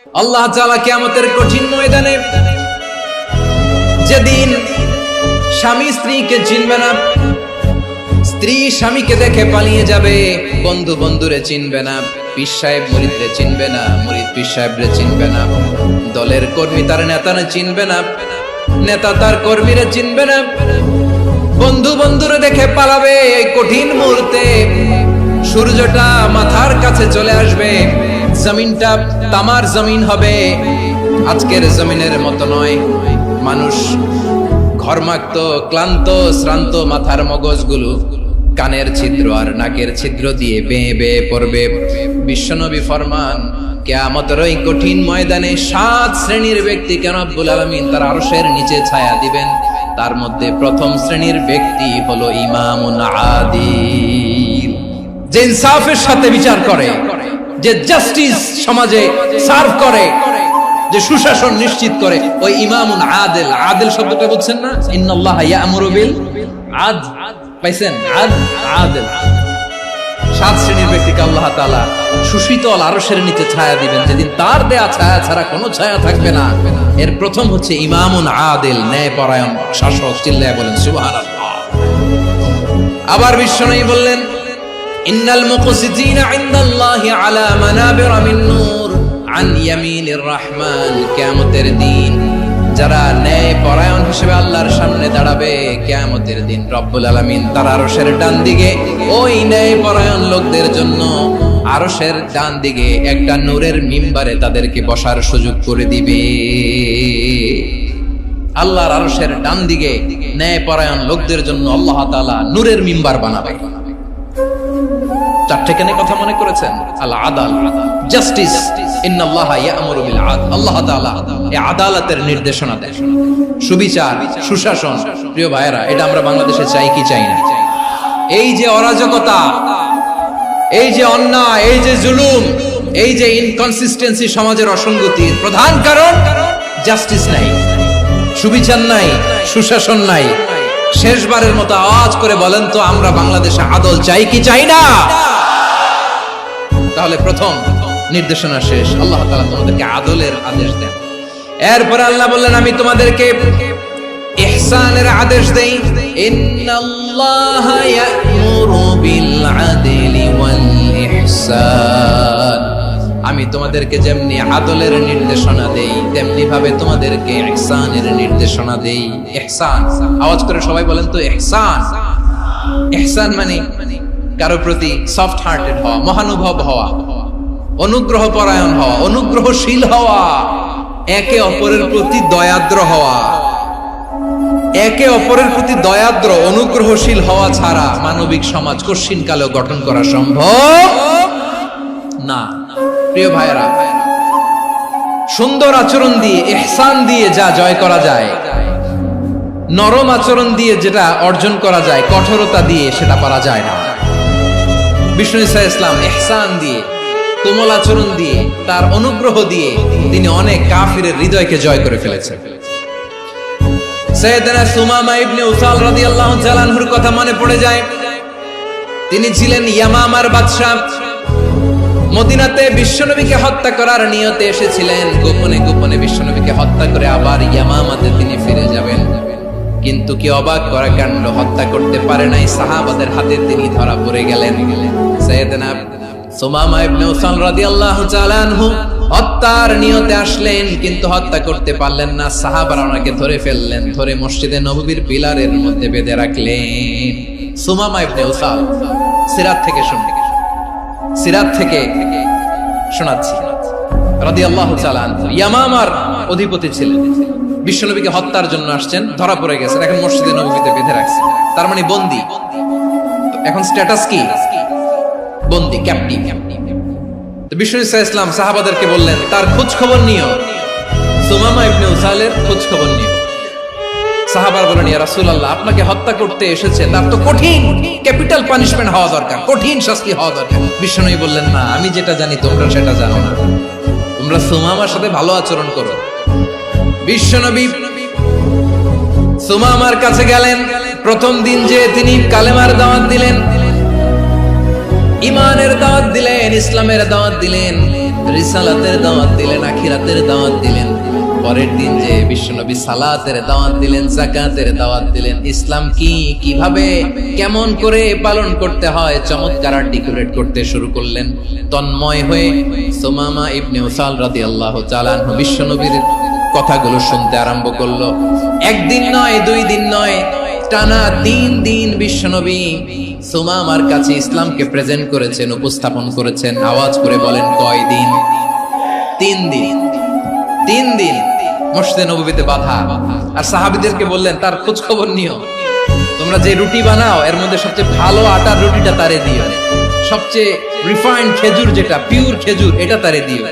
আল্লাহ তাআলা কিয়ামতের কঠিন ময়দানে যেদিন স্বামী স্ত্রীকে চিনবে না, স্ত্রী স্বামীকে দেখে পালিয়ে যাবে, বন্ধু বন্ধুরে চিনবে না, পীর সাহেব মুরিদরে চিনবে না, মুরিদ পীর সাহেবরে চিনবে না, দলের কর্মী তার নেতারে চিনবে না, নেতা তার কর্মীরে চিনবে না, বন্ধু বন্ধুরে দেখে পালাবে। এই কঠিন মুহূর্তে সূর্যটা মাথার কাছে চলে আসবে, জমিনটা তামার জমিন হবে, আজকের জমিনের মতো নয়। মানুষ ঘর্মাক্ত, ক্লান্ত, শ্রান্ত মাথার মগজগুলো কানের ছিদ্র আর নাকের ছিদ্র দিয়ে বেয়ে বেয়ে পড়বে। বিশ্বনবী ফরমান, কিয়ামতের ওই কঠিন ময়দানে 7 শ্রেণীর ব্যক্তিকে রব্বুল আলামিন তার আরশের নিচে ছায়া দিবেন। তার মধ্যে প্রথম শ্রেণীর ব্যক্তি হলো ইমামুন আদিল, যে ইনসাফের সাথে বিচার করে, যে জাস্টিস সমাজে সার্ভ করে, যে সুশাসন নিশ্চিত করে, ওই ইমামুন আদিল। আদিল শব্দটা বুঝছেন না? ইন্নাল্লাহা ইয়া'মুরু বিল আদল, পাইছেন? আদিল। 7 শ্রেণীর ব্যক্তিকে আল্লাহ তাআলা সুশীতল আরশের নিচে ছায়া দিবেন, যেদিন তার দেয়া ছায়া ছাড়া কোনো ছায়া থাকবে না। এর প্রথম হচ্ছে ইমামুন আদিল, ন্যায়পরায়ণ শাসক। চিল্লায়া বলেন সুবহানাল্লাহ। আবার বিশ্বনবী বললেন, ইন্নাল মুকসিতিনা ইনদাল্লাহি আলা মানাবিরা মিন নূর আন ইয়ামিনির রহমান। কিয়ামতের দিন যারা ন্যায়পরায়ণ হিসেবে আল্লাহর সামনে দাঁড়াবে, কিয়ামতের দিন রব্বুল আলামিন তার আরশের ডান দিকে ওই ন্যায়পরায়ণ লোকদের জন্য আরশের ডান দিকে একটা নূরের মিম্বারে তাদেরকে বসার সুযোগ করে দিবে। আল্লাহর আরশের ডান দিকে ন্যায়পরায়ণ লোকদের জন্য আল্লাহ তাআলা নূরের মিম্বার বানাবে। 4টে কেন কথা মনে করেছেন? আল আদাল, জাস্টিস। ইন্নাল্লাহা ইয়া'মুরু বিল আদল। আল্লাহ তাআলা এই আদালতের নির্দেশনা দেন, সুবিচার, সুশাসন। প্রিয় ভাইয়েরা, এটা আমরা বাংলাদেশে চাই কি চাই না? এই যে অরাজকতা, এই যে অন্যায়, এই যে জুলুম, এই যে ইনকনসিস্টেন্সি, সমাজের অসঙ্গতির প্রধান কারণ জাস্টিস নাই, সুবিচার নাই, সুশাসন নাই। শেষবারের মতো আওয়াজ করে বলেন তো, আমরা বাংলাদেশে আদল চাই কি চাই না? তাহলে প্রথম নির্দেশনা শেষ, আল্লাহ তাআলা তোমাদেরকে আদলের আদেশ দেন। এরপরে আল্লাহ বললেন, আমি তোমাদেরকে ইহসানের আদেশ দেই। ইন্নাল্লাহা ইয়া'মুরু বিল আদলি ওয়াল ইহসান। আমি তোমাদেরকে যেমনি আদলের নির্দেশনা দেই, তেমনি ভাবে তোমাদেরকে ইহসানের নির্দেশনা দেই। ইহসান, আওয়াজ করে সবাই বলেন তো ইহসান। ইহসান মানে কারো প্রতি সফট হার্টেড হওয়া, মহানুভব হওয়া, অনুগ্রহ পরায়ণ হওয়া, অনুগ্রহশীল হওয়া, একে অপরের প্রতি দয়াদ্র হওয়া। একে অপরের প্রতি দয়াদ্র, অনুগ্রহশীল হওয়া ছাড়া মানবিক সমাজ কশিনকালেও গঠন করা সম্ভব না। প্রিয় ভাইরা, সুন্দর আচরণ দিয়ে, ইহসান দিয়ে যা জয় করা যায়, নরম আচরণ দিয়ে যেটা অর্জন করা যায়, কঠোরতা দিয়ে সেটা পারা যায় না। বিষ্ণু ঈসা ইসলাম ইহসান দিয়ে, কোমল আচরণ দিয়ে, তার অনুগ্রহ দিয়ে তিনি অনেক কাফিরের হৃদয়কে জয় করে ফেলেছেন। সাইয়েদনা সুমামা ইবনে উসাল রাদিয়াল্লাহু তাআলা আনহুর কথা মনে পড়ে যায়। তিনি ছিলেন ইয়ামামার বাদশা। মদিনাতে বিশ্বনবীকে হত্যা করার নিয়তে এসেছিলেন, গোপনে গোপনে বিশ্বনবীকে হত্যা করে আবার ইয়ামামাতে তিনি ফিরে যাবেন। কিন্তু কি অবাক করা কাণ্ড, হত্যা করতে পারে নাই, সাহাবাদের হাতে তিনি ধরা পড়ে গেলেন। সাইয়েদনা সুমামা ইবনে উসাল রাদিয়াল্লাহু তাআলা আনহু হত্যার নিয়তে আসলেন, কিন্তু হত্যা করতে পারলেন না। সাহাবারা ওনাকে ধরে ফেললেন, ধরে মসজিদে নববীর পিলারের মধ্যে বেঁধে রাখলেন। সুমামা ইবনে উসাল, সিরাত থেকে শুনতে, সিরাত থেকে শোনাচ্ছি, রাদিয়াল্লাহু তাআলা আনহু ইয়ামামার অধিপতি ছিলেন। বিশ্বনবীকে হত্যার জন্য আসছেন, ধরা পড়ে গেছেন, এখন মসজিদে নববীতে বেঁধে রাখছেন, তার মানে বন্দী। এখন স্ট্যাটাস কি? বন্দী, ক্যাপ্টিভ। বিষ্ণু ঈসা ইসলাম সাহাবাদেরকে বললেন, তার খোঁজ খবর নিও, সুমামা ইবনে উসালের খোঁজ খবর নিও। সাহাবারা বলেন, ইয়া রাসূলুল্লাহ, আপনাকে হত্যা করতে এসেছে, তার তো কঠিন ক্যাপিটাল পানিশমেন্ট হওয়া দরকার, কঠিন শাস্তি হওয়া দরকার। বিশ্বনবী বললেন, না, আমি যেটা জানি তোমরা সেটা জানো না, তোমরা সুমামার সাথে ভালো আচরণ করো। বিশ্বনবী সুমামার কাছে গেলেন। প্রথম দিন যে তিনি কালেমার দাওয়াত দিলেন, ইমানের দাওয়াত দিলেন, ইসলামের দাওয়াত দিলেন, রিসালাতের দাওয়াত দিলেন, আখিরাতের দাওয়াত দিলেন। পরের দিন যে বিশ্বনবী সালাতের দাওয়াত দিলেন, যাকাতের দাওয়াত দিলেন। ইসলাম কি, কিভাবে, কেমন করে পালন করতে হয় চমৎকার আর্টিকুলেট করতে শুরু করলেন। তন্ময় হয়ে সুমামা ইবনে উসাল রাদিয়াল্লাহু তাআলা আনহু বিশ্বনবীর কথাগুলো শুনতে আরম্ভ করলো। একদিন নয়, 2 দিন নয়, টানা 3 দিন বিশ্বনবী সুমামার কাছে ইসলামকে প্রেজেন্ট করেছেন, উপস্থাপন করেছেন। আওয়াজ করে বলেন, কয় দিন? 3 দিন। 3 দিন মসজিদে নববীতে বাধা। আর সাহাবীদেরকে বললেন, তার খোঁজ খবর নিও। তোমরা যে রুটি বানাও এর মধ্যে সবচেয়ে ভালো আটার রুটিটা তারে দিও, সবচেয়ে রিফাইন্ড খেজুর, যেটা পিওর খেজুর, এটা তারে দিও।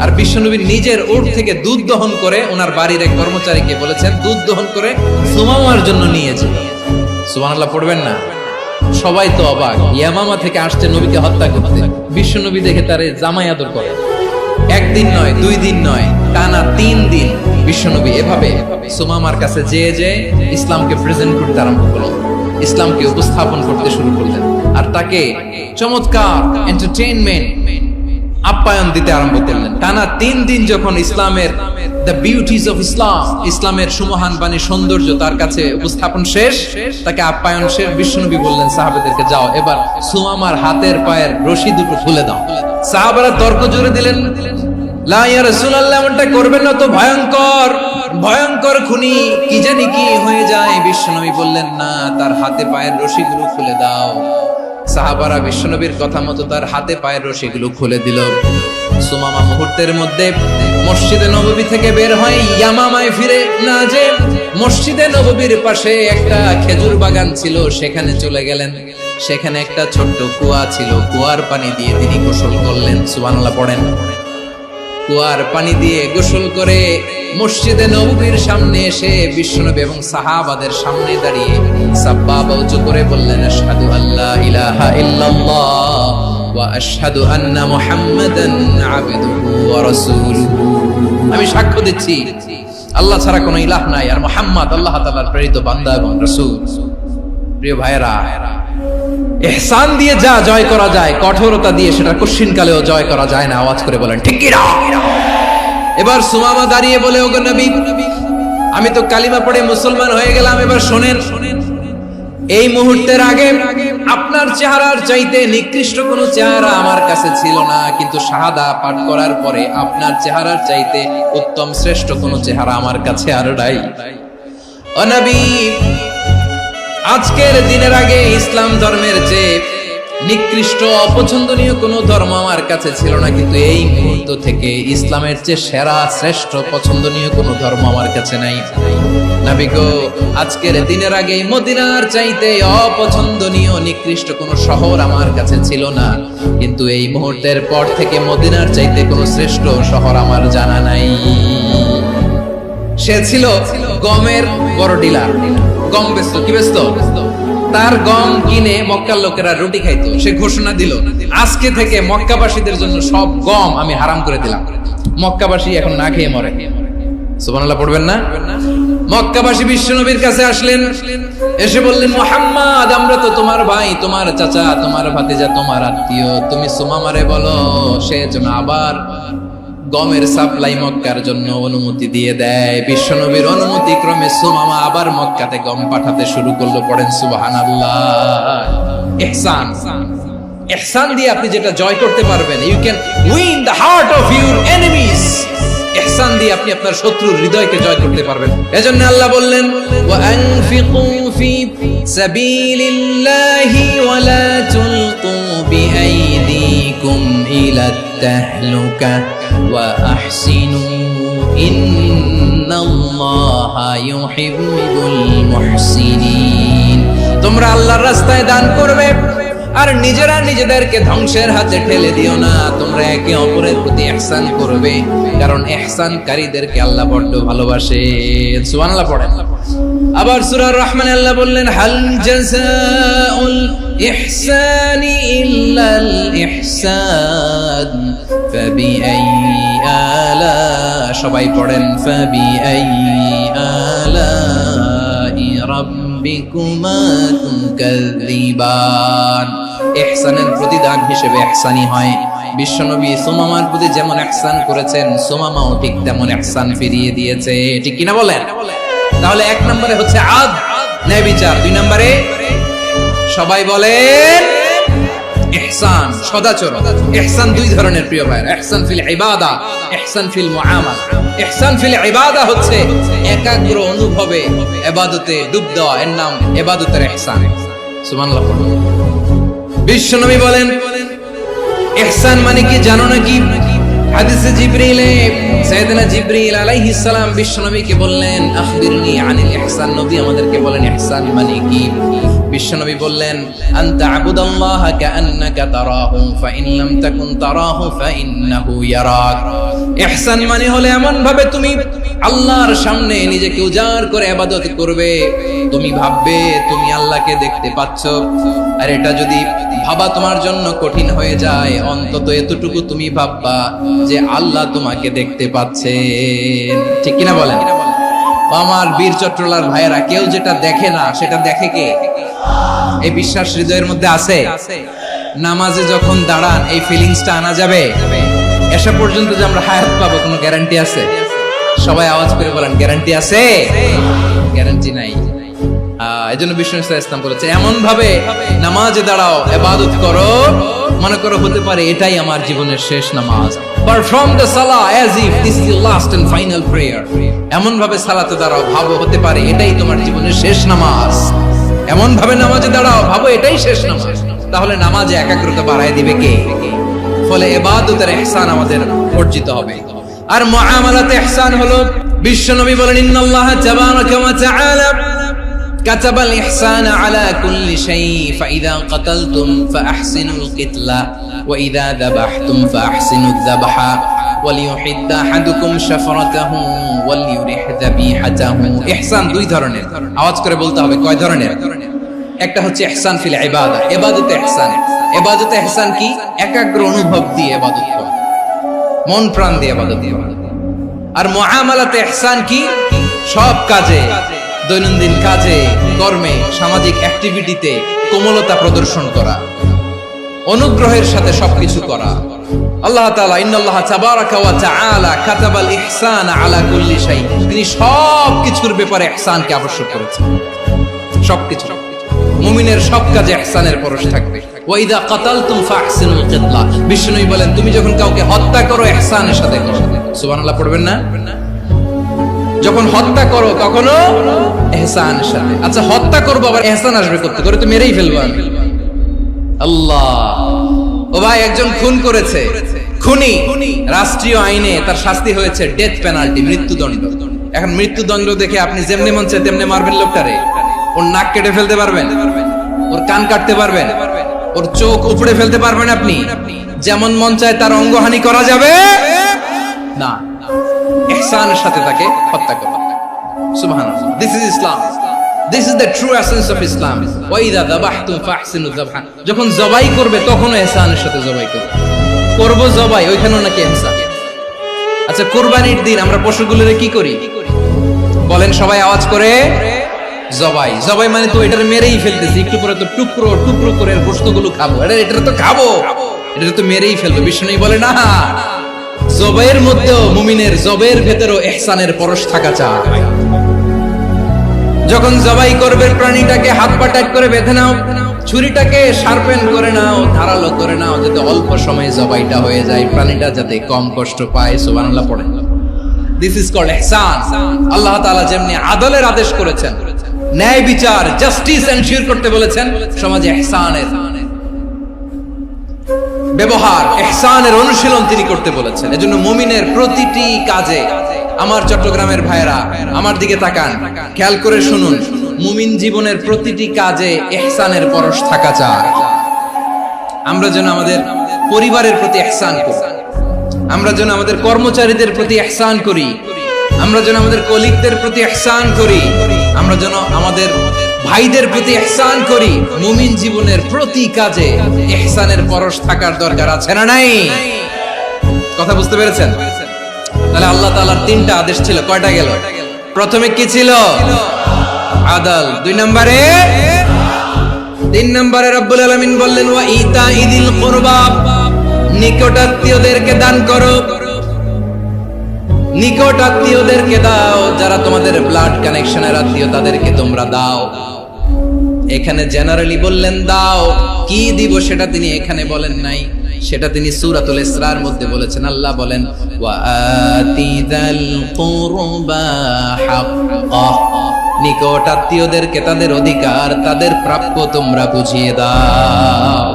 আর বিশ্বনবী নিজের উট থেকে দুধ দহন করে ওনার বাড়ির এক কর্মচারীকে বলেছেন, দুধ দহন করে সুমামার জন্য নিয়েছে। সুবহানাল্লাহ পড়বেন না? সবাই তো অবাক, ইয়ামামা থেকে আসছে নবীকে হত্যা করতে, বিশ্বনবী দেখে তারে জামাই আদর করে। একদিন নয়, 2 দিন নয়, টানা 3 দিন বিশ্বনবী এভাবে সুমামার কাছে যেয়ে ইসলামকে প্রেজেন্ট করতে আরম্ভ করলেন, ইসলামকে উপস্থাপন করতে শুরু করলেন। আর তাকে চমৎকার এন্টারটেইনমেন্ট, আপ্যায়ন দিতে আরম্ভ করলেন। টানা 3 দিন যখন ইসলামের দ্য বিউটিজ অফ ইসলাম, ইসলামের সুমহান বাণী, সৌন্দর্য তার কাছে উপস্থাপন শেষ, তাকে আপ্যায়ন শেষ, বিশ্বনবী বললেন সাহাবাদেরকে, যাও এবার সুমামার হাতের পায়ের রশি দুটো খুলে দাও। সাহাবারা তর্ক জুড়ে দিলেন, লা ইয়া রাসূলুল্লাহ, এমনটা করবেন না, তো ভয়ঙ্কর ভয়ঙ্কর খুনি, কি জানি কি হয়ে যায়। বিশ্বনবী বললেন, না, তার হাতে পায়ের রশিগুলো খুলে দাও। সাহাবারা বিশ্বনবীর কথা মতো তার হাতে পায়ের রশিগুলো খুলে দিল। সুমামা মুহূর্তের মধ্যে মসজিদে নববী থেকে বের হয়, ইয়ামামায় ফিরে না যে মসজিদে নববীর পাশে একটা খেজুর বাগান ছিল, সেখানে চলে গেলেন। সেখানে একটা ছোট্ট কুয়া ছিল, কুয়ার পানি দিয়ে তিনি গোসল করলেন। সুবহানাল্লাহ পড়েন। কুয়ার পানি দিয়ে গোসল করে মসজিদে নববীর সামনে এসে বিশ্বনবী এবং সাহাবাদের সামনে দাঁড়িয়ে সাব্বাবা উঁচু করে বললেন, আশহাদু আল্লা ইলাহা ইল্লাল্লাহ ওয়া আশহাদু আন্না মুহাম্মাদান আবদুহু ওয়া রাসূলুহু। আমি সাক্ষ্য দিচ্ছি আল্লাহ ছাড়া কোনো ইলাহ নাই, আর মুহাম্মদ আল্লাহ তাআলার প্রেরিত বান্দা এবং রাসূল। প্রিয় ভাইরা, ইহসান দিয়ে যা জয় করা যায়, কঠোরতা দিয়ে সেটা কঠিনকালেও জয় করা যায় না। আওয়াজ করে বলেন, ঠিক কি না? এবার সুমামা দাঁড়িয়ে বলে, ওগো নবী, আমি তো কালিমা পড়ে মুসলমান হয়ে গেলাম, এবার শোনেন, এই মুহূর্তের আগে আপনার চেহারার চাইতে নিকৃষ্ট কোনো চেহারা আমার কাছে ছিল না, কিন্তু শাহাদা পাঠ করার পরে আপনার চেহারার চাইতে উত্তম শ্রেষ্ঠ কোনো চেহারা আমার কাছে আর নাই। ও নবী, আজকের দিনের আগে ইসলাম ধর্মের চেয়ে নিকৃষ্ট অপছন্দনীয় কোনো ধর্ম আমার কাছে ছিল না, কিন্তু এই মুহূর্ত থেকে ইসলামের চেয়ে সেরা শ্রেষ্ঠ পছন্দনীয় কোনো ধর্ম আমার কাছে নাই। নবী গো, আজকের দিনের আগে মদিনার চাইতে অপছন্দনীয় নিকৃষ্ট কোনো শহর আমার কাছে ছিল না, কিন্তু এই মুহূর্তের পর থেকে মদিনার চাইতে কোনো শ্রেষ্ঠ শহর আমার জানা নাই। সে ছিল গমের বড় ডিলার, গম বেচতো। কি বেচতো? তার গম কিনে মক্কার লোকেরা রুটি খাইতো। সে ঘোষণা দিল, আজকে থেকে মক্কাবাসীদের জন্য সব গম আমি হারাম করে দিলাম, মক্কাবাসী এখন না খেয়ে মরে। সুবহানাল্লাহ পড়বেন না? মক্কাবাসী বিশ্বনবীর কাছে আসলেন, এসে বললেন, মুহাম্মদ, আমরা তো তোমার ভাই, তোমার চাচা, তোমার ভাতিজা, তোমার আত্মীয়, তুমি সুমামারে বলো সে যেন আবার গমের সাপ্লাই মক্কার জন্য অনুমতি দিয়ে দেয়। বিশ্বনবীর অনুমতি ক্রমে সুমামা আবার মক্কাতে গম পাঠাতে শুরু করলো। পড়েন সুবহানাল্লাহ। ইহসান, ইহসান দিয়ে আপনি যেটা জয় করতে পারবেন, you can win the heart of your enemies. ইহসান দিয়ে আপনি আপনার শত্রুর হৃদয়কে জয় করতে পারবেন। এজন্য আল্লাহ বললেন, ওয়া আনফিকু ফি সাবিলিল্লাহি ওয়া লা তুলকু বিআইদিকুম ইলা তাহলুকা ওয়া আহসিনু ইন্নাল্লাহা ইউহিব্বুল মুহসিনিন। তোমরা আল্লাহর রাস্তায় দান করবে আর নিজেরা নিজেদেরকে ধ্বংসের হাতে ঠেলে দিও না। তোমরা একে অপরের প্রতি ইহসান করবে, কারণ ইহসানকারীদেরকে আল্লাহ বড় ভালোবাসে। সুবহানাল্লাহ পড়েন। আবার সূরা রহমানে আল্লাহ বললেন, হাল জাযাউল ইহসানি ইল্লাল ইহসান ফাবিআই আলা, সবাই পড়েন, ফাবিআই আলাই রাব্বিকুমা তুকাযযিবান। ইহসানের প্রতিদান হিসেবে ইহসানি হয়। বিশ্বনবী সুমামার প্রতি যেমন ইহসান করেছেন, সুমামাও ঠিক তেমন ইহসান ফিরিয়ে দিয়েছে। ঠিক কিনা বলেন? তাহলে এক নম্বরে হচ্ছে আদ, ন্যায় বিচার। দুই নম্বরে সবাই বলেন ইহসান, সদাচরণ। ইহসান দুই ধরনের প্রিয় ভাইরা, ইহসান ফিল ইবাদা, ইহসান ফিল মুআমালা। ইহসান ফিল ইবাদা হচ্ছে একাগ্র অনুভবে ইবাদতে ডুব দেওয়া, এর নাম ইবাদতের ইহসান। সুবহানাল্লাহ। বিশ্বনবী বলেন ইহসান মানে কি জানো নাকি? হাদিসে জিবরিলে সাইয়েদনা জিবরিল আলাইহিস সালাম বিশ্বনবীকে বললেন আখবিরনি আনিল ইহসান। নবী আমাদেরকে বলেন ইহসান মানে কি? বিশ্বনবী বললেন আনতা আবুদাল্লাহা কাআন্নাকা তারাহু ফাইন লাম তাকুন তারাহু ফাইন্নাহু ইয়ারাক। ইহসান মানে হলো এমন ভাবে তুমি আল্লাহর সামনে নিজেকে উজাড় করে ইবাদত করবে, তুমি ভাববে তুমি আল্লাহকে দেখতে পাচ্ছ। আর এটা যদি ভাবা তোমার জন্য কঠিন হয়ে যায়, অন্তত এতটুকু তুমি ভাববা যে আল্লাহ তোমাকে দেখতে পাচ্ছেন। ঠিক কিনা বলেন? আমার বীর চট্টলার ভাইয়েরা, কেউ যেটা দেখে না সেটা দেখে কে? এই বিশ্বাস হৃদয়ের মধ্যে আছে? নামাজে যখন দাঁড়ান এই ফিলিংসটা আনা যাবে? এসা পর্যন্ত যে আমরা হায়াত পাবো কোনো গ্যারান্টি আছে? সবাই আওয়াজ করে বলেন গ্যারান্টি আছে? গ্যারান্টি নাই। এজন্য বিষ্ণু ইসলাম বলেছে এমন ভাবে নামাজে দাঁড়াও, ইবাদত করো, মনে করো হতে পারে এটাই আমার জীবনের শেষ নামাজ। পারফর্ম দ্য সালাহ as if this is the last and final prayer. এমন ভাবে সালাতে দাঁড়াও, ভাবো হতে পারে এটাই তোমার জীবনের শেষ নামাজ। এমন ভাবে নামাজে দাঁড়াও, ভাবো এটাই শেষ নামাজ। তাহলে নামাজে একাগ্রতা বাড়ায় দিবে কে? ফলে ইবাদতের ইহসান আমাদের অর্জিত হবে। আর মুআমালাতে ইহসান হলো, বিশ্বনবী বলেন ইন্নাল্লাহা তাবারাকা ওয়া তাআলা كتب الإحسان على كل شيء فإذا قتلتم فأحسنوا القتلة وإذا ذبحتم فأحسنوا الذبح وليحد أحدكم شفرته وليرح ذبيحته। ইহসান দুই ধরনের, আওয়াজ করে বলতে হবে কয় ধরনের? একটা হচ্ছে ইহসান ফিল ইবাদা, ইবাদতে ইহসান। ইবাদতে ইহসান কি? একাগ্র অনুভব দিয়ে ইবাদত করা, মন প্রাণ দিয়ে ইবাদত করা। আর মুআমালাতে ইহসান কি? সব কাজে, দৈনন্দিন কাজে, কর্মে, সামাজিক অ্যাক্টিভিটিতে কোমলতা প্রদর্শন করা, অনুগ্রহের সাথে সবকিছু করা। আল্লাহ তাআলা ইন্নাল্লাহা তাবারাকা ওয়া তাআলা কাতাবাল ইহসান আলা কুল্লি শাই, তিনি সবকিছুর ব্যাপারে ইহসানকে আবশ্যক করেছেন। সবকিছু, মুমিনের সব কাজে ইহসানের পরশ থাকবে। ওয়া ইযা কাতালতুম ফাহসিনুল কিতলা, বিষ্ণুই বলেন তুমি যখন কাউকে হত্যা করো ইহসানের সাথে করো। সুবহানাল্লাহ পড়বেন না? যখন হত্যা করো কখনো ইহসানের সাথে। আচ্ছা হত্যা করবো আবার ইহসান আসবে করতে করে তো মেরেই ফেলবো আমি। আল্লাহ, ও ভাই একজন খুন করেছে, খুনি, রাষ্ট্রীয় আইনে তার শাস্তি হয়েছে ডেথ পেনাল্টি, মৃত্যুদণ্ড। এখন মৃত্যুদণ্ড দেখে আপনি যেমনি মন চায় তেমনি মারবেন লোকটারে? ওর নাক কেটে ফেলতে পারবেন? ওর কান কাটতে পারবেন? ওর চোখ উপড়ে ফেলতে পারবেন আপনি? যেমন মন চায় তার অঙ্গহানি করা যাবে না। ইহসানের সাথে তাকে হত্যা করা। সুবহানাল্লাহ, this is Islam, this is the true essence of Islam. ওয়া ইযা যাবাহতুম ফাহসিনু যাবহা, যখন জবাই করবে তখনও ইহসানের সাথে জবাই করবে। করব জবাই, ওইখানেও নাকি ইহসান। আচ্ছা কুরবানির দিন আমরা পশুগুলোরে কি করি বলেন সবাই আওয়াজ করে? জবাই। জবাই মানে তো এটার মেরেই ফেলতেছি, একটু পরে তো টুকরো টুকরো করে গোশতগুলো খাবো, এটা তো খাবো, এটা তো মেরেই ফেলবো। বিষ্ণু বলে না, জবাইয়ের মধ্যেও মুমিনের জবের ভেতরেও ইহসানের পরশ থাকা চাই। যখন জবাই করবে প্রাণীটাকে হাত পা টাইট করে বেঁধে নাও, ছুরিটাকে শার্পেন করে নাও, ধারালো করে নাও, যাতে অল্প সময়ে জবাইটা হয়ে যায়, প্রাণীটা যাতে কম কষ্ট পায়। সুবহানাল্লাহ পড়েন। দিস ইজ কল্ড ইহসান। আল্লাহ তাআলা যেমনি আদলের আদেশ করেছেন, ন্যায় বিচার, জাস্টিস এনশিওর করতে বলেছেন, সমাজে ইহসানের ব্যবহার, ইহসানের অনুশীলন তিনি করতে বলেছেন। এজন্য মুমিনের প্রতিটি কাজে, আমার চট্টগ্রামের ভাইরা আমার দিকে তাকান, খেয়াল করে শুনুন, মুমিন জীবনের প্রতিটি কাজে ইহসানের পরশ থাকা চাই। আমরা যেন আমাদের পরিবারের প্রতি ইহসান করি, আমরা যেন আমাদের কর্মচারীদের প্রতি ইহসান করি, আমরা যেন আমাদের কলিগদের প্রতি ইহসান করি, আমরা যেন আমাদের ভাইদের প্রতি ইহসান করি। মুমিন জীবনের প্রতি কাজে ইহসানের পরশ থাকার দরকার আছে না নাই? কথা বুঝতে পেরেছেন? তাহলে আল্লাহ তাআলার তিনটা আদেশ ছিল, কয়টা গেল? প্রথমে কি ছিল? আদল। দুই নম্বরে, তিন নম্বরে রব্বুল আলামিন বললেন ওয়া ইতাইদিল কুরবা, নিকটাত্মীয়দেরকে দান করো, নিকট আত্মীয়দেরকে দাও, যারা তোমাদের ব্লাড কানেকশনের আত্মীয় তাদেরকে তোমরা দাও। এখানে জেনারেলি বললেন দাও, কি দিব সেটা তিনি এখানে বলেন নাই, সেটা তিনি সূরাতুল ইসরার মধ্যে বলেছেন। আল্লাহ বলেন ওয়া আতিযাল কুরবা হাক্কা, নিকট আত্মীয়দেরকে তাদের অধিকার, তাদের প্রাপ্য তোমরা বুঝিয়ে দাও।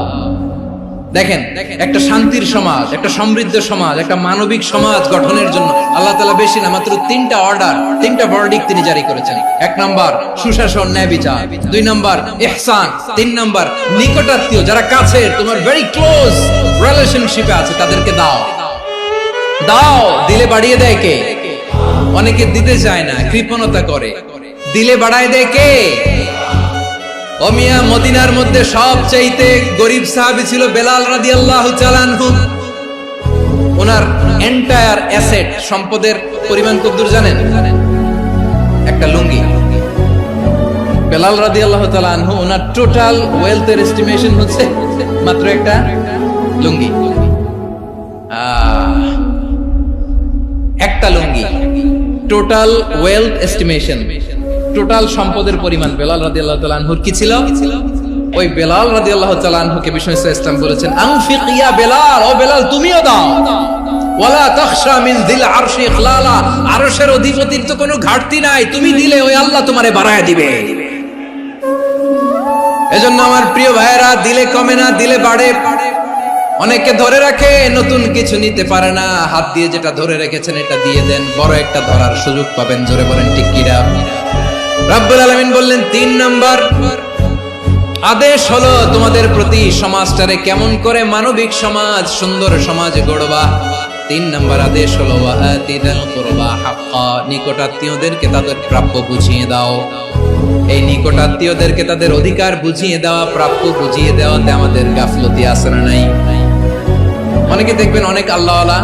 দেখেন, একটা শান্তির সমাজ, একটা সমৃদ্ধ সমাজ, একটা মানবিক সমাজ গঠনের জন্য আল্লাহ তাআলা বেশি না, মাত্র তিনটা অর্ডার, তিনটা ভার্ডিক্ট তিনি জারি করেছেন। এক নাম্বার সুশাসন, ন্যায় বিচার। দুই নাম্বার ইহসান। তিন নাম্বার নিকটাত্মীয়, যারা কাছে, তোমার ভেরি ক্লোজ রিলেশনশিপে আছে, তাদেরকে দাও। দাও, দিলে বাড়িয়ে দেয় কে? অনেকে দিতে চায় না, কৃপণতা করে। দিলে বাড়ায় দেয় কে? ও মিয়া, মদিনার মধ্যে সবচাইতে গরিব সাহাবী ছিল বেলাল রাদিয়াল্লাহু তাআলা আনহু। ওনার এন্টায়ার অ্যাসেট, সম্পদের পরিমাণ কতদূর জানেন? একটা লুঙ্গি। বেলাল রাদিয়াল্লাহু তাআলা আনহু, ওনার টোটাল ওয়েলথের এস্টিমেশন হচ্ছে মাত্র একটা লুঙ্গি। একটা লুঙ্গি, টোটাল ওয়েলথ এস্টিমেশন, টোটাল সম্পদের পরিমাণ বেলাল রাদিয়াল্লাহু তাআলা আনহুর কি ছিল? ওই বেলাল রাদিয়াল্লাহু তাআলা আনহুকে বিষ্ণু ইসলাম বলেছেন, আনফিক ইয়া বেলাল, ও বেলাল তুমিও দাও। ওয়ালা তাখশা মিন যিল আরশি ইখলালা, আরশের অধিপতির তো কোনো ঘাটতি নাই, তুমি দিলে ওই আল্লাহ তোমারে বাড়ায় দিবে। এজন্য আমার প্রিয় ভাইয়েরা, দিলে কমে না, দিলে বাড়ে। অনেকে ধরে রাখে, নতুন কিছু নিতে পারে না, হাত দিয়ে যেটা ধরে রেখেছেন এটা দিয়ে দেন, বড় একটা ধরার সুযোগ পাবেন। জোরে বলেন ঠিক কিনা? রব্বুল আলামিন বললেন ৩ নাম্বার আদেশ হলো তোমাদের প্রতি, সমাজটারে কেমন করে মানবিক সমাজ, সুন্দর সমাজ গড়বা। ৩ নাম্বার আদেশ হলো ওয়া আতিযাল কুরবা হাক্কা, নিকটাত্মীয়দেরকে তাদের প্রাপ্য বুঝিয়ে দাও। এই নিকটাত্মীয়দেরকে তাদের অধিকার বুঝিয়ে দেওয়া, প্রাপ্য বুঝিয়ে দেওয়াতে আমাদের গাফলতি আছে না নাই? অনেকে দেখবেন অনেক আল্লাহওয়ালা,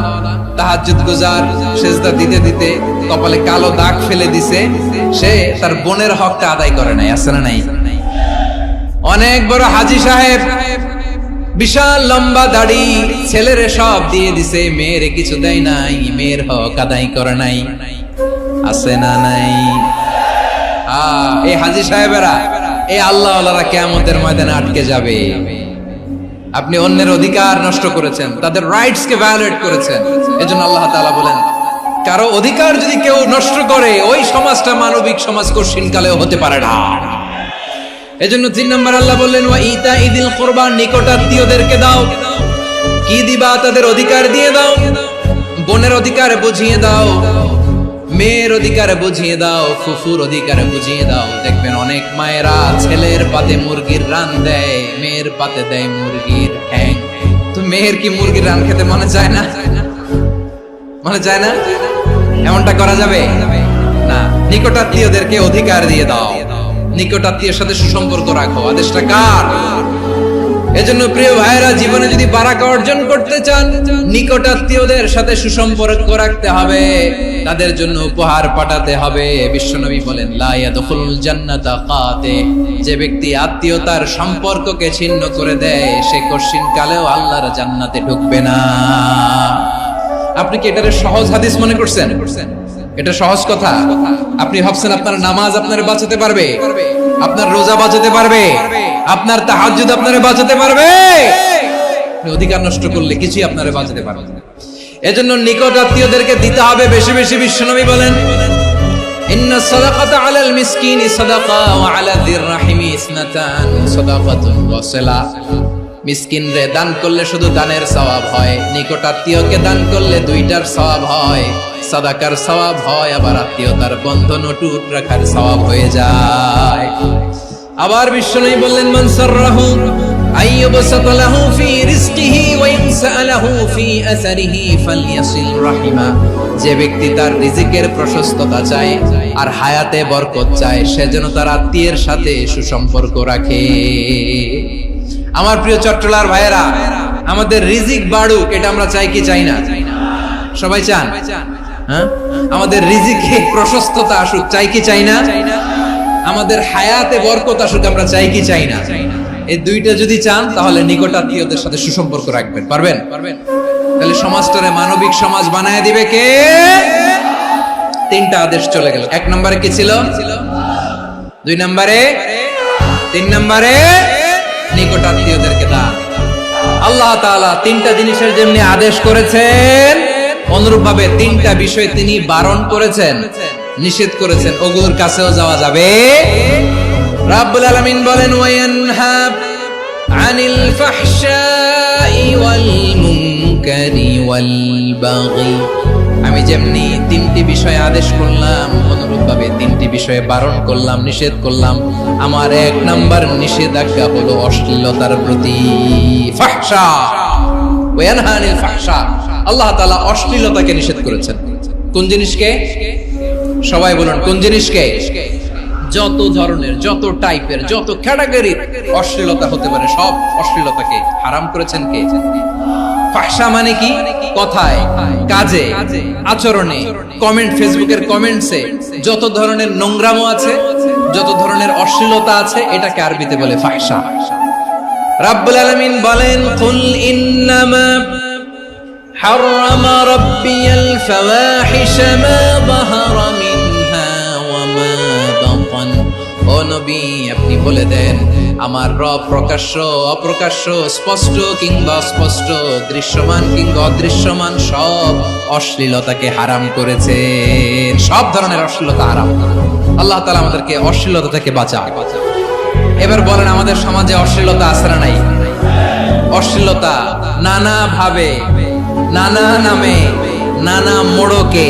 তাহাজ্জুদ গুজার, সেজদা দিতে দিতে কপালে কালো দাগ ফেলে দিছে, সে তার বোনের হকটা আদায় করে নাই, আছে না নাই? অনেক বড় হাজী সাহেব, বিশাল লম্বা দাড়ি, ছেলেরে সব দিয়ে দিছে, মেয়েরে কিছু দেয় নাই, মেয়ের হক আদায় করে নাই, আছে না নাই? এই হাজী সাহেবেরা, এই আল্লাহওয়ালারা কিয়ামতের ময়দানে আটকে যাবে। আপনি অন্যের অধিকার নষ্ট করেছেন, তাদের রাইটস কে ভায়োলেট করেছেন। এজন্য আল্লাহ তাআলা বলেন, কারো অধিকার যদি কেউ নষ্ট করে, ওই সমাজটা মানবিক সমাজ কঠিনকালেও হতে পারে না। এজন্য ৩ নম্বর আল্লাহ বললেন ওয়া ইতাইদিল কুরবা, নিকটাত্মীয়দেরকে দাও। কি দিবা? তাদের অধিকার দিয়ে দাও। বোনের অধিকার বুঝিয়ে দাও, মেয়ের অধিকার বুঝিয়ে দাও, ফুফুর অধিকার বুঝিয়ে দাও। দেখবেন অনেক মায়েরা ছেলের পাতে মুরগির রান দেয়, মেয়ের পাতে দেয় মুরগির ঠ্যাং। তো মেয়ের কি মুরগির রান খেতে মনে চায় না? মনে চায় না? এমনটা করা যাবে না। নিকটাত্মীয়দেরকে অধিকার দিয়ে দাও, নিকটাত্মীয়ের সাথে সুসম্পর্ক রাখো। আদেশটা কার? এজন্য প্রিয় ভাইয়েরা, জীবনে যদি বারাকা অর্জন করতে চান, নিকটাত্মীয়দের সাথে সুসম্পর্ক রাখতে হবে, তাদের জন্য উপহার পাঠাতে হবে। বিশ্বনবী বলেন লা ইয়াদখুলুল জান্নাতা কাতে, যে ব্যক্তি আত্মীয়তার সম্পর্ককে ছিন্ন করে দেয়, সে কঠিন কালেও আল্লাহর জান্নাতে ঢুকবে না। আপনি কি এটারে সহজ হাদিস মনে করছেন? এটা সহজ কথা। আপনি ভাবছেন আপনার নামাজ আপনারে বাঁচাতে পারবে, আপনার রোজা বাঁচাতে পারবে, আপনার তাহাজ্জুদ আপনারে বাঁচাতে পারবে? অধিকার নষ্ট করলে কিছুই আপনারে বাঁচাতে পারবে না। এজন্য নিকট আত্মীয়দেরকে দিতে হবে বেশি বেশি। বিশ্বনবী বলেন ইন্নাস সাদাকাতা আলাল মিসকিনি সাদাকা ওয়া আলা যির রাহিমি ইসনাতান সাদাকাতুন ওয়া সিলা। মিসকিনরে দান করলে শুধু দানের সওয়াব হয়, নিকট আত্মীয়কে দান করলে দুইটার সওয়াব হয়, সাদাকার সওয়াব হয়, আবার আত্মীয়তার বন্ধন অটুট রাখার সওয়াব হয়ে যায়। আবার বিশ্বনবী বললেন মান সাররাহু আইয়ুবসাতা লাহু ফি রিজকিহি ওয়া ইনসালাহু ফি আসারিহি ফালইয়াসিল রাহিমা। যে ব্যক্তি তার রিজিকের প্রশস্ততা চায় আর হায়াতে বরকত চায়, সে যেন তার আত্মীয়ের সাথে সুসম্পর্ক রাখে। আমার প্রিয় চট্টলার ভাইয়েরা, আমাদের রিজিক বাড়ুক, এটা আমরা চাই কি চাই না? সবাই চান? হ্যাঁ, আমাদের রিজিকে প্রশস্ততা আসুক, চাই কি চাই না? আমাদের হায়াতে বরকত আসুক, আমরা চাই কি চাই না? এই দুইটা যদি চান তাহলে নিকটাত্মীয়দের সাথে সুসম্পর্ক রাখবেন। পারবেন? তাহলে সমাজটারে মানবিক সমাজ বানায় দিবে কে? তিনটা আদেশ চলে গেল। 1 নম্বরে কি ছিল? 2 নম্বরে, 3 নম্বরে নিকটাত্মীয়দেরকে দান। আল্লাহ তাআলা তিনটা জিনিসের যেমনি আদেশ করেছেন, অনুরূপভাবে তিনটা বিষয় তিনি বারণ করেছেন, নিষেধ করেছেন। ওগুলোর কাছেও যাওয়া যাবে। রাব্বুল আলামিন বলেন, ওয়ায়ানহা আনিল ফাহশাই ওয়াল মুনকারি ওয়াল বাগি। আমি যেমনি তিনটি বিষয়ে আদেশ করলাম, অনুরূপভাবে তিনটি বিষয়ে বারণ করলাম, নিষেধ করলাম। আমার 1 নাম্বার নিষেধাজ্ঞা হলো অশ্লীলতার প্রতি। ফাহশা, ওয়ায়ানহা আনিল ফাহশা, আল্লাহ তাআলা অশ্লীলতাকে নিষেধ করেছেন। কোন জিনিসকে? সবাই বলুন, কোন জিনিসকে? যত ধরনের, যত টাইপের, যত ক্যাটাগরির অশ্লীলতা হতে পারে সব অশ্লীলতাকে হারাম করেছেন কে? ফাহশা মানে কি? কথায়, কাজে, আচরণে, কমেন্ট, ফেসবুকের কমেন্টসে যত ধরনের নোংরামো আছে, যত ধরনের অশ্লীলতা আছে, এটাকে আরবিতে বলে ফাহশা। রাব্বুল আলামিন বলেন, কুল ইন্নামা হারামা রাব্বিয়াল ফাওয়াহিশা মা যাহারা মিনহা ওয়া মা বাতান। ও নবী, আপনি বলে দেন, আমার রব প্রকাশ্য, অপ্রকাশ্য, স্পষ্ট কিংবা অস্পষ্ট, দৃশ্যমান কিংবা অদৃশ্যমান সব অশ্লীলতাকে হারাম করেছেন। সব ধরনের অশ্লীলতা হারাম। আল্লাহ তাআলা আমাদেরকে অশ্লীলতা থেকে বাঁচায়। এবার বলেন, আমাদের সমাজে অশ্লীলতা আছে না নাই? অশ্লীলতা নানা ভাবে, নানা নামে, নানা মোড়কে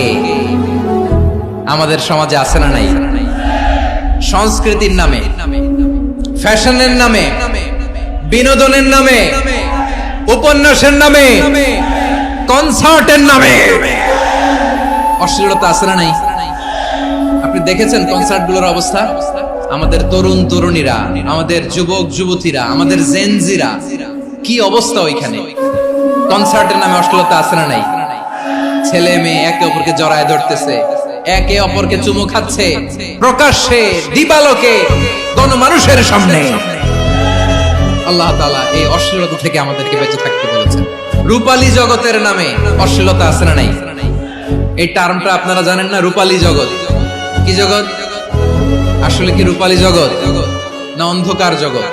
আমাদের সমাজে আছে না নাই? সংস্কৃতির নামে, ফ্যাশনের নামে, বিনোদনের নামে, উপন্যাসের নামে, কনসার্টের নামে অশ্লীলতা আছে না নাই? আপনি দেখেছেন কনসার্টগুলোর অবস্থা? আমাদের তরুণ তরুণীরা, আমাদের যুবক যুবতীরা, আমাদের জেনজিরা, কি অবস্থা ওইখানে? কনসার্টের নামে অশ্লীলতা আছে না নাই? ছেলে মেয়ে একে অপরকে জড়ায় ধরতেছে, একে অপরকে চুমু খাচ্ছে, প্রকাশ্যে, দিবালোকে, গণমানুষের সামনে। আল্লাহ তাআলা এই অশ্লীলতা থেকে আমাদেরকে বেঁচে থাকতে বলেছেন। রূপালী জগতের নামে অশ্লীলতা আছে না নাই? এই টার্মটা আপনারা জানেন না? রূপালী জগৎ কি জগৎ? আসলে কি রূপালী জগৎ না অন্ধকার জগৎ?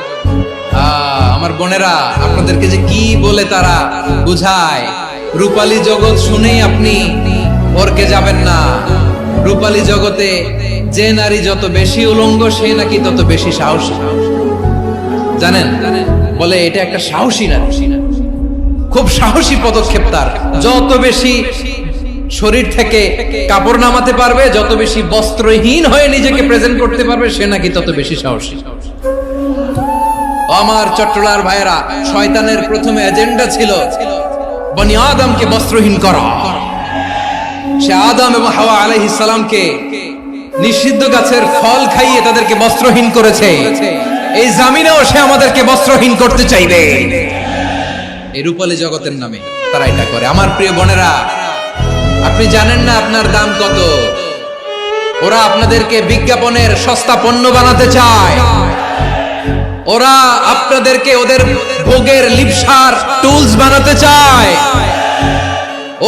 আমার বোনেরা, আপনাদেরকে যে কি বলে তারা বুঝায়, রূপালী জগৎ শুনেই আপনি ওরকে যাবেন না। রূপালী জগতে যে নারী যত বেশি উলঙ্গ, সে নাকি তত বেশি সাহসী। জানেন? বলে এটা একটা সাহসী নারী, খুব সাহসী পদক্ষেপ তার। যত বেশি শরীর থেকে কাপড় নামাতে পারবে, যত বেশি বস্ত্রহীন হয়ে নিজেকে প্রেজেন্ট করতে পারবে, সে নাকি তত বেশি সাহসী। আমার চট্টলার ভাইয়েরা, শয়তানের প্রথমে এজেন্ডা ছিল বনি আদমকে বস্ত্রহীন করা। সে আদম এবং হাওয়া আলাইহিস সালামকে নিষিদ্ধ গাছের ফল খাইয়ে তাদেরকে বস্ত্রহীন করেছে। এই জামিনেও সে আমাদেরকে বস্ত্রহীন করতে চাইবে। এই রূপালী জগতের নামে তারা এটা করে। আমার প্রিয় বোনেরা, আপনি জানেন না আপনার দাম কত? ওরা আপনাদেরকে বিজ্ঞাপনের সস্তা পণ্য বানাতে চায়। ওরা আপনাদেরকে ওদের ভোগের লিপসার টুলস বানাতে চায়।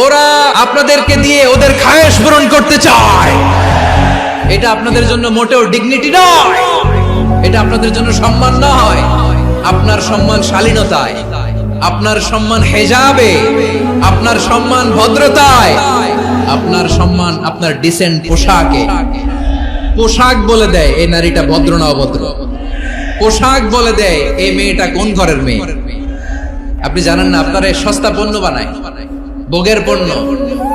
ওরা আপনাদেরকে দিয়ে ওদের খায়েশ পূরণ করতে চায়। এটা আপনাদের জন্য মোটেও ডিগনিটি নয়, এটা আপনাদের জন্য সম্মান নয়। আপনার সম্মান শালীনতায়, আপনার সম্মান হেজাবে, আপনার সম্মান ভদ্রতায়, আপনার সম্মান আপনার ডিসেন্ট পোশাকে। পোশাক বলে দেয় এই নারীটা ভদ্র না অভদ্র। পোশাক বলে দেয় এই মেয়েটা কোন ঘরের মেয়ে। আপনি জানেন না, আপনারা সস্তা পণ্য বানায়, ভোগের পণ্য,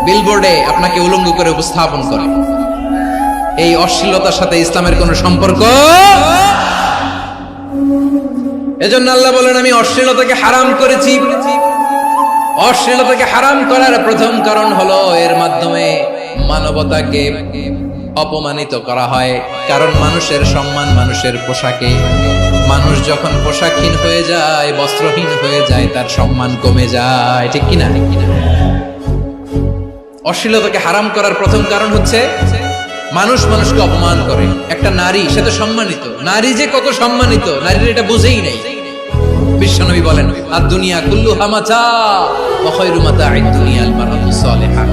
বিলবোর্ডে আপনাকে উলঙ্গ করে উপস্থাপন করে। এই অশ্লীলতার সাথে ইসলামের কোনো সম্পর্ক। এজন্য আল্লাহ বলেন, আমি অশ্লীলতাকে হারাম করেছি। অশ্লীলতাকে হারাম করার প্রথম কারণ হলো এর মাধ্যমে মানবতাকে অপমানিত করা হয়। কারণ মানুষের সম্মান মানুষের পোশাকে। মানুষ যখন পোশাকহীন হয়ে যায়, বস্ত্রহীন হয়ে যায়, তার সম্মান কমে যায়। ঠিক কিনা? অশ্লীলতাকে হারাম করার প্রথম কারণ হচ্ছে মানুষ মানুষকে অপমান করে। একটা নারী, সে তো সম্মানিত, নারী যে কত সম্মানিত নারীর এটা বুঝেই নাই। বিশ্বনবী বলেন আর দুনিয়া কুল্লু হামাচা ওয়া খায়রু মাতা'আদ দুনিয়া আল মারাতু সালিহা।